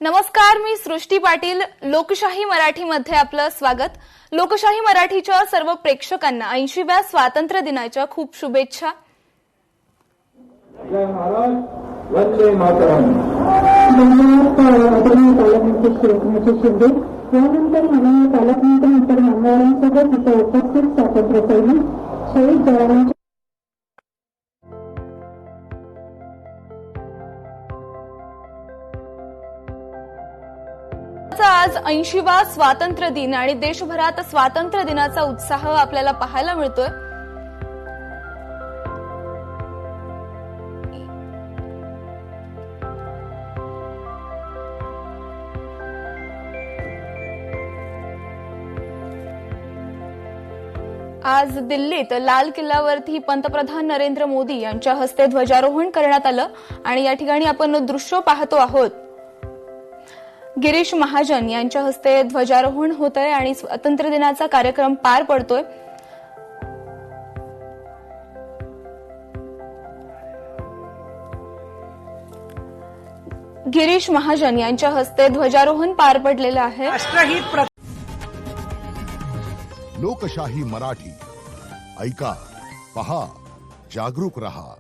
नमस्कार, मी सृष्टी पाटील. लोकशाही मराठीमध्ये आपलं स्वागत. लोकशाही मराठीच्या सर्व प्रेक्षकांना 80व्या स्वातंत्र्य दिनाच्या खूप शुभेच्छा. जय महाराज, वंदे मातरम. यानंतर माननीय पालकमंत्री मान्यवरांसोबत इथे उपस्थित स्वातंत्र्य सैनिक शहीद जवानांच्या आज 80वा स्वातंत्र्य दिन आणि देशभरात स्वातंत्र्य दिनाचा उत्साह आपल्याला पाहायला मिळतोय. आज दिल्लीत लाल किल्ल्यावरती पंतप्रधान नरेंद्र मोदी यांच्या हस्ते ध्वजारोहण करण्यात आलं आणि या ठिकाणी आपण दृश्य पाहतो आहोत. गिरीश महाजन यांच्या हस्ते ध्वजारोहण होत आहे आणि स्वातंत्र्य दिनाचा कार्यक्रम पार पडतोय. गिरीश महाजन यांच्या हस्ते ध्वजारोहण पार पडलेलं आहे. लोकशाही मराठी ऐका, पहा, जागरूक रहा.